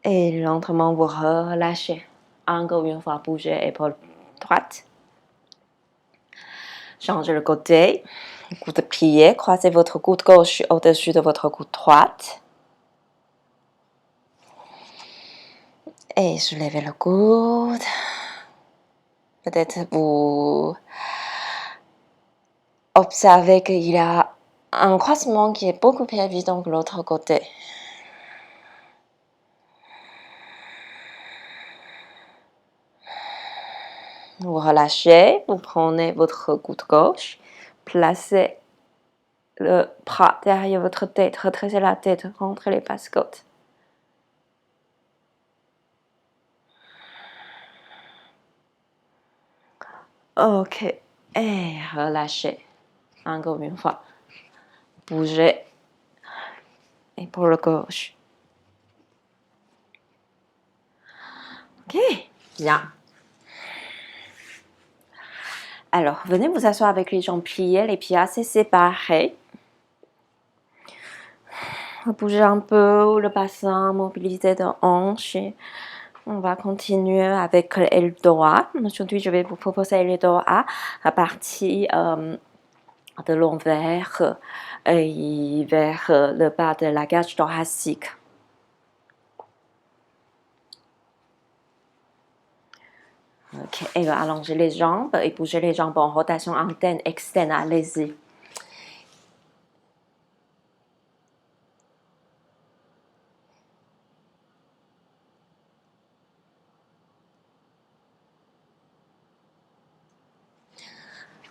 Et lentement vous relâchez. Encore une fois, bougez épaule droite. Changez le côté. Coude plié. Croisez votre coude gauche au-dessus de votre coude droite. Et soulevez le coude. Peut-être vous observez qu'il y a un croisement qui est beaucoup plus évident que l'autre côté. Vous relâchez, vous prenez votre coude gauche, placez le bras derrière votre tête, redressez la tête, rentrez les basses côtes. Ok, et relâchez. Encore une fois. Bougez. Épaule gauche. Ok, bien. Alors, venez vous asseoir avec les jambes pliées, les pieds assez séparés. Bougez un peu le bassin, mobilité de hanche. On va continuer avec l'aile droite. Aujourd'hui, je vais vous proposer l'aile droite à partir de l'envers et vers le bas de la cage thoracique. Ok, et allongez les jambes et bougez les jambes en rotation interne, externe. Allez-y.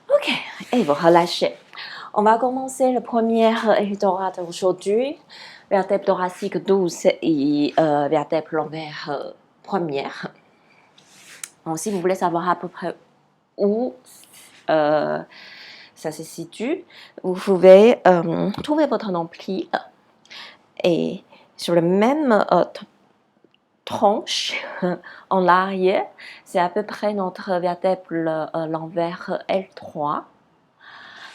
Ok, et vous relâchez. On va commencer le premier aile droite aujourd'hui. Vertèbre thoracique douce et vertèbre lombaire première. Donc, si vous voulez savoir à peu près où ça se situe, vous pouvez trouver votre nombril et sur le même tranche en arrière, c'est à peu près notre vertèbre l'envers L3.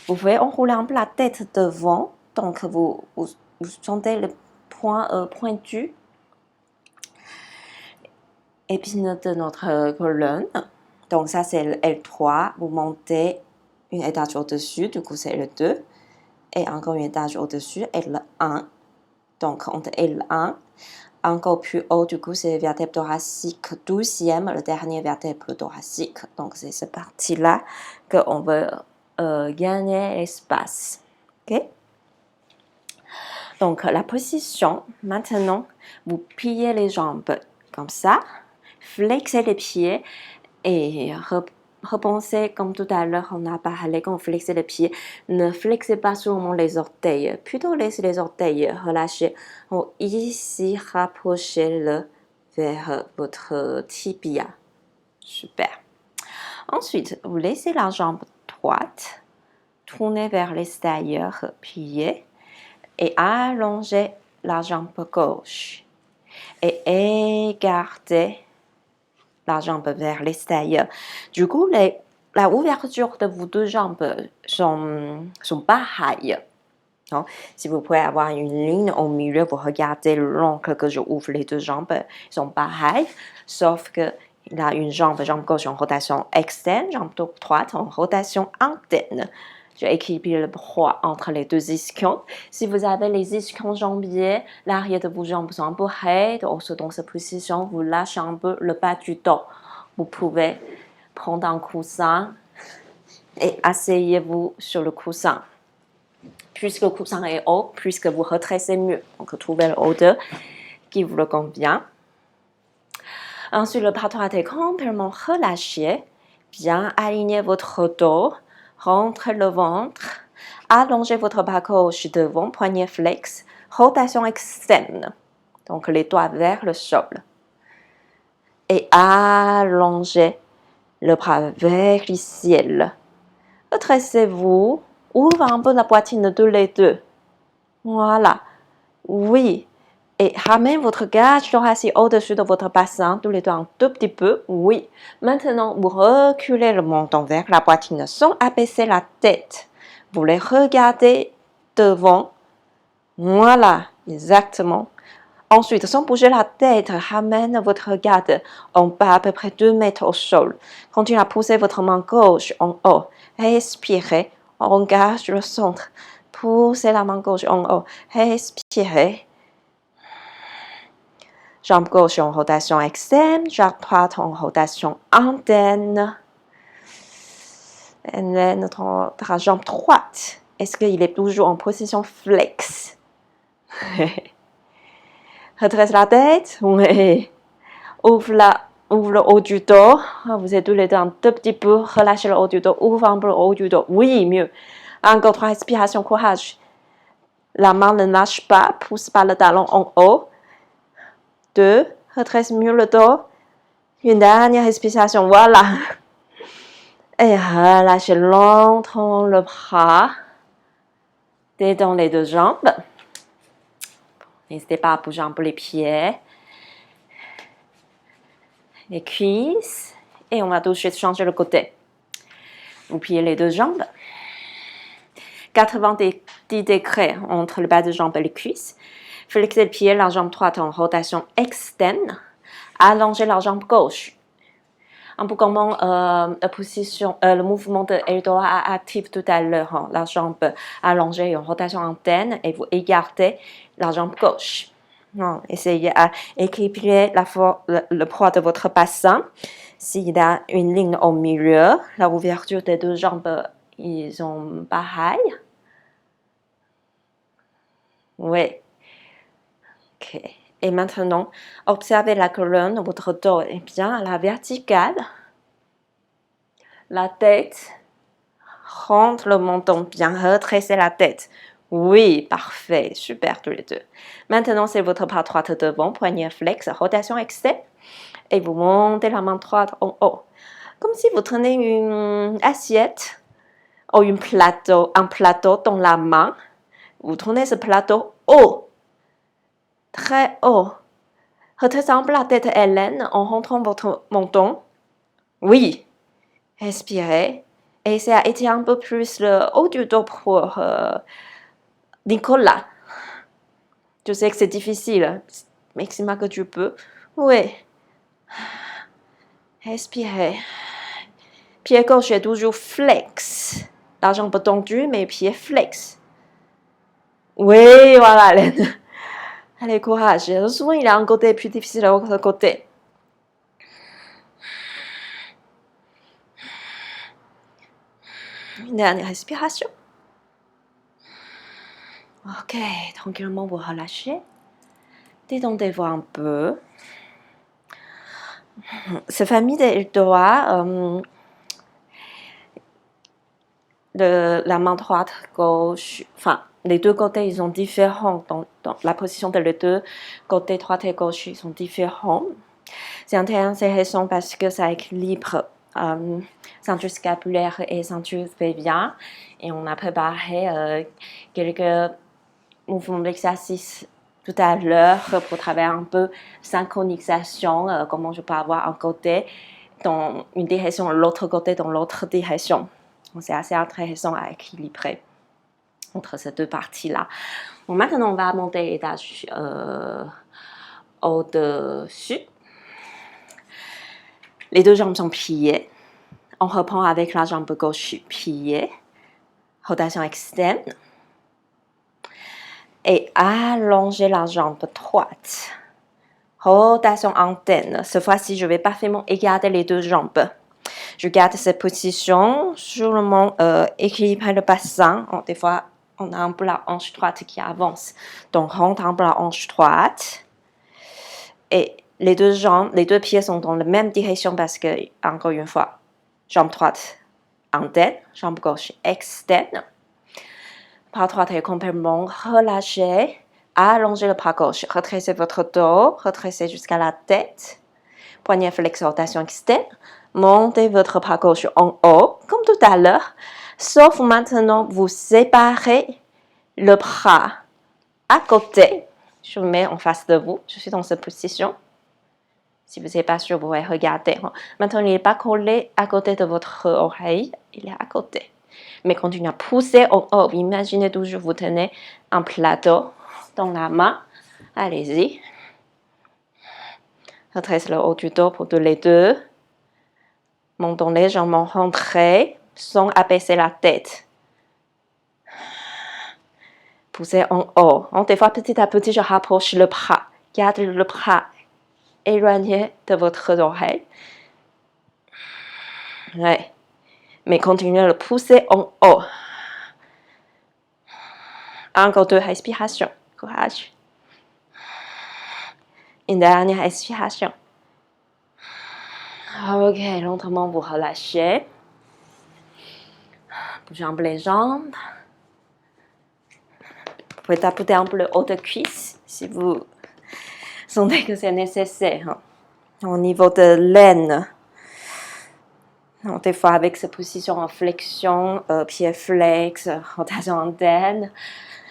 Vous pouvez enrouler un peu la tête devant, donc vous sentez le point pointu épineux de notre colonne. Donc ça c'est le L3, vous montez une étage au-dessus, du coup c'est le 2, et encore une étage au-dessus, L1. Donc entre L1, encore plus haut, du coup c'est vertèbre thoracique 12e, le dernier vertèbre thoracique. Donc c'est cette partie-là qu'on veut gagner espace. Ok? Donc, la position, maintenant, vous pliez les jambes comme ça, flexez les pieds et repensez comme tout à l'heure, on a parlé quand vous flexez les pieds. Ne flexez pas seulement les orteils, plutôt laissez les orteils relâchés. Ici, rapprochez-le vers votre tibia. Super. Ensuite, vous laissez la jambe droite, tournez vers l'extérieur, pliez et allongez la jambe gauche et écartez la jambe vers l'extérieur. Du coup, la ouverture de vos deux jambes sont pareilles. Non? Si vous pouvez avoir une ligne au milieu, vous regardez l'angle que je ouvre les deux jambes, ils sont pareils, sauf que il a une jambe gauche en rotation externe, jambe droite en rotation interne. Je équilibre le poids entre les deux ischions. Si vous avez les ischions jambiers, l'arrière de vos jambes sont un peu raides, dans cette position, vous lâchez un peu le bas du dos. Vous pouvez prendre un coussin et asseyez-vous sur le coussin. Plus le coussin est haut, plus que vous redressez mieux. Donc, trouvez le hauteur qui vous le convient. Ensuite, le bras droit est complètement relâché. Bien aligner votre dos, rentrez le ventre, allongez votre bras gauche devant, poignet flex, rotation externe. Donc, les doigts vers le sol. Et allongez le bras vers le ciel. Redressez-vous, ouvrez un peu la poitrine de les deux. Voilà. Oui. Et ramène votre cage thoracique au-dessus de votre bassin, tous les deux un tout petit peu. Oui. Maintenant, vous reculez le menton vers la poitrine sans abaisser la tête. Vous les regardez devant. Voilà. Exactement. Ensuite, sans bouger la tête, ramène votre regard en bas à peu près 2 mètres au sol. Continuez à pousser votre main gauche en haut. Respirez. Engage le centre. Poussez la main gauche en haut. Respirez. Jambe gauche en rotation externe, jambe droite en rotation interne. Et notre jambe droite, est-ce qu'il est toujours en position flex? Redresse la tête. Oui. Ouvre le haut du dos. Vous êtes tous les deux un tout petit peu. Relâchez le haut du dos. Ouvre un peu le haut du dos. Oui, mieux. Encore 3 respirations, courage. La main ne lâche pas. Pousse pas le talon en haut. 2. Redresse mieux le dos. Une dernière respiration. Voilà. Et relâchez lentement le bras. Détends les deux jambes. N'hésitez pas à bouger un peu les pieds. Les cuisses. Et on va tout de suite changer le côté. Vous pliez les deux jambes. 90 degrés entre le bas de jambe et les cuisses. Flexez le pied, la jambe droite en rotation externe. Allongez la jambe gauche. Un peu comme le mouvement de Eldora actif tout à l'heure. Hein. La jambe allongée en rotation interne et vous écartez la jambe gauche. Non, essayez à équilibrer le poids de votre bassin. S'il y a une ligne au milieu, la ouverture des deux jambes, ils sont pareils. Oui. Ok. Et maintenant, observez la colonne, votre dos est bien à la verticale. La tête, rentre le menton bien, redressez la tête. Oui, parfait, super tous les deux. Maintenant, c'est votre bras droit devant, poignet flex, rotation externe. Et vous montez la main droite en haut. Comme si vous tenez une assiette ou un plateau dans la main. Vous tournez ce plateau haut, très haut. Redressez un peu la tête Hélène en rentrant votre menton. Oui. Respirez. Et essayez à étirer un peu plus le haut du dos pour Nicolas. Je sais que c'est difficile. Maximum que tu peux. Oui. Respirez. Pied gauche est toujours flex. La jambe tendue, mais pied flex. Oui, voilà, Hélène. Allez, courage. Souvent, il y a un côté plus difficile de l'autre côté. Une dernière respiration. Ok, tranquillement vous relâchez. Détendez-vous un peu. Cette famille des doigts, la main droite, gauche, enfin, les deux côtés, ils sont différents. Dans la position de les deux côtés, droite et gauche, ils sont différents. C'est intéressant parce que ça équilibre ceinture scapulaire et ceinture pelvienne. Et on a préparé quelques mouvements d'exercice tout à l'heure pour travailler un peu synchronisation, comment je peux avoir un côté dans une direction, l'autre côté dans l'autre direction. C'est assez intéressant à équilibrer entre ces deux parties-là. Bon, maintenant, on va monter l'étage au-dessus. Les deux jambes sont pliées. On reprend avec la jambe gauche pliée. Rotation externe. Et allonger la jambe droite. Rotation interne. Cette fois-ci, je vais parfaitement écarter les deux jambes. Je garde cette position, sûrement équilibrer le bassin. Des fois, on a un peu la hanche droite qui avance. Donc, rentre un peu la hanche droite. Et les deux jambes, les deux pieds sont dans la même direction parce que, encore une fois, jambe droite interne, jambe gauche externe. Bras droit est complètement relâché. Allongez le bras gauche. Retracez votre dos. Retracez jusqu'à la tête. Poignet flex, rotation externe. Montez votre bras gauche en haut, comme tout à l'heure. Sauf maintenant, vous séparez le bras à côté. Je me mets en face de vous. Je suis dans cette position. Si vous n'êtes pas sûr, vous pouvez regarder. Maintenant, il n'est pas collé à côté de votre oreille. Il est à côté. Mais continuez à pousser en haut. Imaginez toujours vous tenez un plateau dans la main. Allez-y. Retracez le haut du dos pour tous les deux. Montons légèrement, rentrez sans abaisser la tête. Poussez en haut. Des fois, petit à petit, je rapproche le bras. Gardez le bras éloigné de votre oreille. Ouais. Mais continuez à le pousser en haut. Encore deux respirations. Courage. Une dernière respiration. Ok, lentement vous relâchez. Bougez un peu les jambes. Vous pouvez tapoter un peu le haut de cuisse si vous sentez que c'est nécessaire. Au niveau de l'aine. Des fois, avec cette position en flexion, pied flex, rotation interne,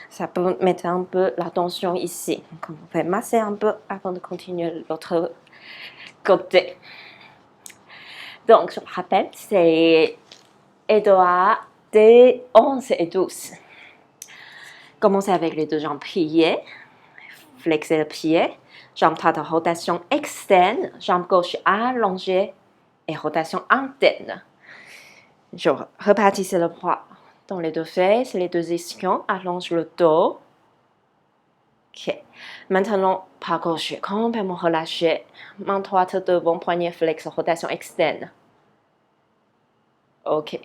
ça peut mettre un peu la tension ici. Donc, on peut masser un peu avant de continuer l'autre côté. Donc, je me rappelle, c'est Edouard des 11 et 12. Commencez avec les deux jambes pliées. Flexez le pied. Jambe droite en rotation externe. Jambe gauche allongée et rotation interne. Je repartissez le bras dans les deux fesses, les deux ischions. Allonge le dos. Ok. Maintenant, bras gauche complètement relâché. Main droite devant, poignet flex, rotation externe. Ok.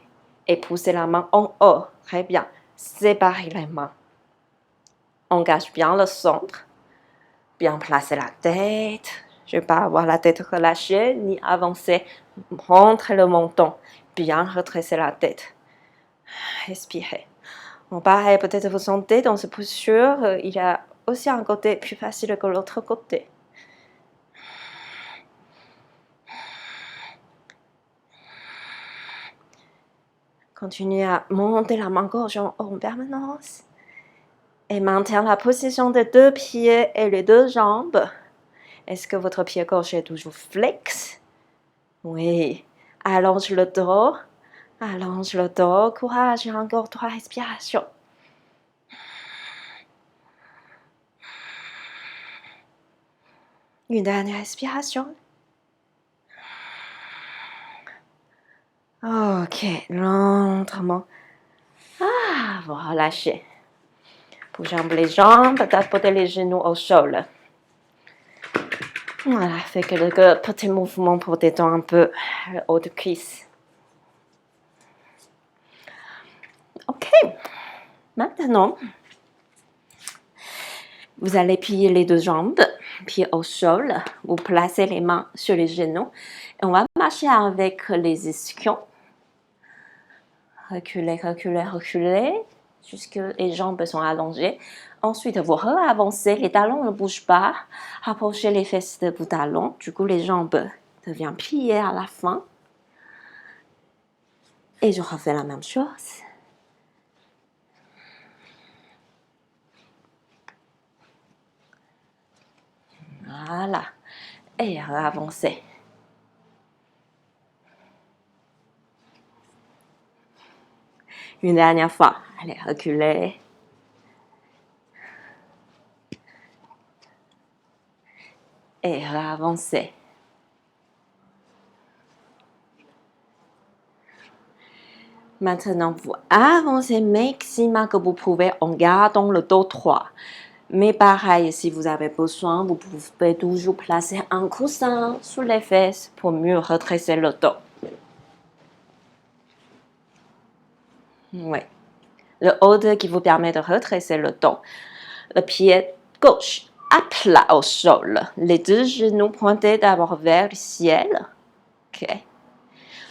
Et poussez la main en haut. Très bien. Séparez les mains. Engage bien le centre. Bien placer la tête. Je ne vais pas avoir la tête relâchée ni avancer. Rentrez le menton. Bien retracer la tête. Respirez. Bon, pareil, peut-être vous sentez dans cette posture, il y a aussi un côté plus facile que l'autre côté. Continuez à monter la main gauche en haut en permanence. Et maintenez la position des deux pieds et les deux jambes. Est-ce que votre pied gauche est toujours flex? Oui. Allonge le dos. Allonge le dos. Courage. Encore 3 respirations. Une dernière respiration. Ok. Lentement. Vous relâchez. Bougez un peu les jambes. Tapoter les genoux au sol. Voilà, fait quelques petits mouvements pour détendre un peu le haut de cuisse. Ok, maintenant, Vous allez plier les deux jambes, pieds au sol. Vous placez les mains sur les genoux. Et on va marcher avec les ischions. Reculez, reculez, reculez, jusque les jambes sont allongées. Ensuite, vous avancez, les talons ne bougent pas. Rapprochez les fesses de vos talons. Du coup, les jambes deviennent pliées à la fin. Et je refais la même chose. Voilà. Et avancez. Une dernière fois. Allez, reculez. Et avancez. Maintenant, vous avancez maximum que vous pouvez en gardant le dos droit. Mais pareil, si vous avez besoin, vous pouvez toujours placer un coussin sous les fesses pour mieux redresser le dos. Oui. Le haut qui vous permet de redresser le dos. Le pied gauche à plat au sol. Les deux genoux pointés d'abord vers le ciel. OK.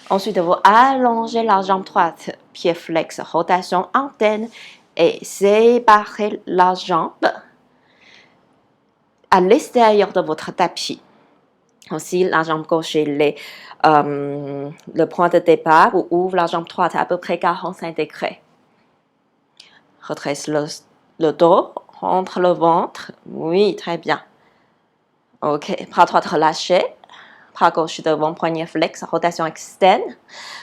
Ensuite, vous allongez la jambe droite, pied flex, rotation antenne et séparez la jambe à l'extérieur de votre tapis. Aussi, la jambe gauche et le point de départ, vous ouvrez la jambe droite à peu près 45 degrés. Redresse le dos, rentre le ventre. Oui, très bien. OK, bras droit relâché. Bras gauche devant, poignet flex, rotation externe.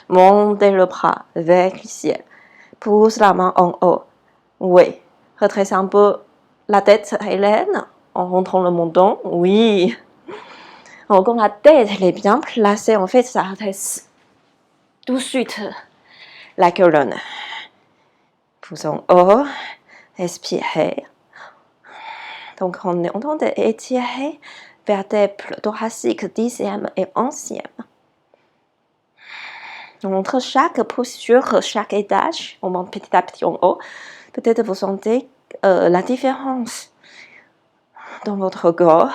Montez le bras vers le ciel. Pousse la main en haut. Oui. Redresse un peu la tête, Hélène, en rentrant le menton. Oui. Quand la tête elle est bien placée, en fait, ça redresse tout de suite la colonne. Pousse en haut. Expirez. Donc, on est en train d'étirer vertèbres thoraciques 10e et 11e. Entre chaque posture, chaque étage, on monte petit à petit en haut. Peut-être vous sentez la différence dans votre corps.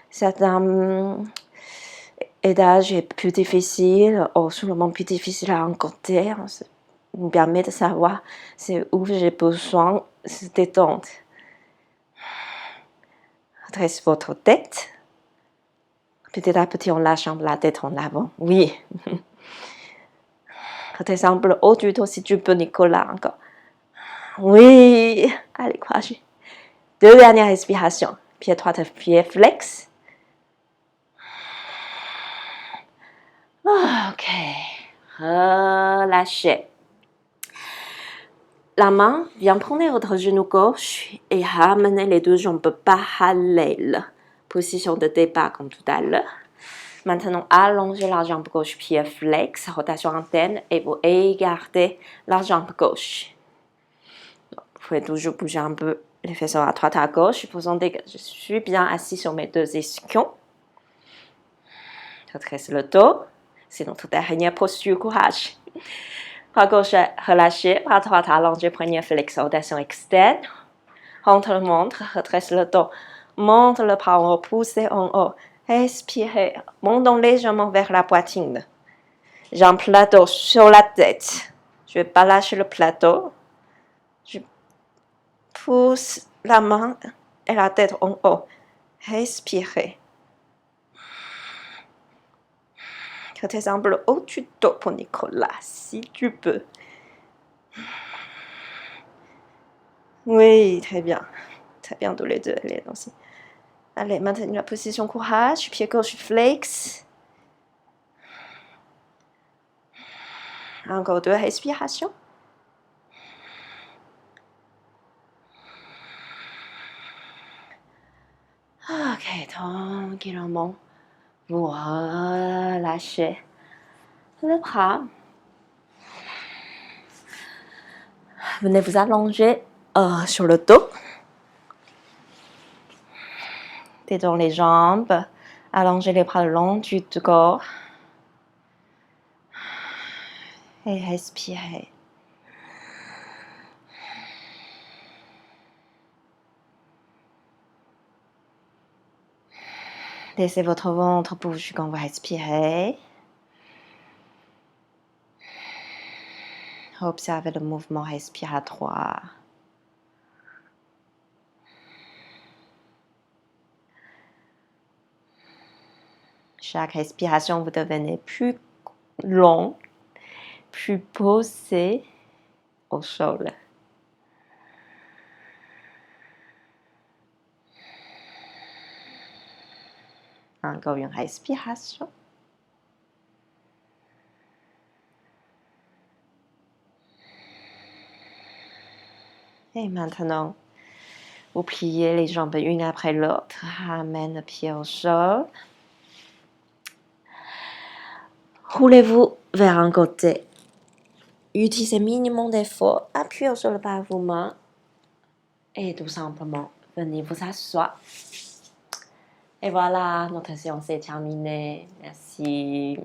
Certains étages est plus difficile, ou sûrement plus difficile à rencontrer. Ça me permet de savoir c'est où j'ai besoin de détendre. Redresse votre tête. Petit à petit, on lâche la tête en avant. Oui. Redresse un peu le haut du dos si tu peux, Nicolas, encore. Oui. Allez, courage. Deux dernières respirations. Pied droit, pied flex. OK. Relâchez. La main vient prendre votre genou gauche et ramener les deux jambes parallèles. Position de départ comme tout à l'heure. Maintenant, allongez la jambe gauche, pied flex, rotation antenne et vous écartez la jambe gauche. Vous pouvez toujours bouger un peu les fesses à droite à gauche. Vous sentez que je suis bien assis sur mes deux ischions. Redresse le dos. C'est notre dernière posture, courage. Bras gauche relâché, bras droit allongé, poignet flex, rotation externe. Rentre le ventre, redresse le dos. Monte le bras en haut, poussez en haut. Expirez, montons légèrement vers la poitrine. J'ai un plateau sur la tête. Je ne vais pas lâcher le plateau. Je pousse la main et la tête en haut. Respirez. Redresse un peu le haut du dos pour Nicolas, si tu peux. Oui, très bien. Très bien, tous les deux. Allez, maintenez la position courage. Pied gauche flex. Encore deux respirations. OK, tranquillement. Vous relâchez le bras. Venez vous allonger sur le dos. Détendez les jambes. Allongez les bras le long du corps. Et respirez. Laissez votre ventre bouger quand vous respirez. Observez le mouvement respiratoire. Chaque respiration, vous devenez plus long, plus posé au sol. Encore une respiration. Et maintenant, vous pliez les jambes une après l'autre. Ramène le pied au sol. Roulez-vous vers un côté. Utilisez minimum d'effort. Appuyez sur le bas de vos mains. Et tout simplement, venez vous asseoir. Et voilà, notre séance est terminée. Merci.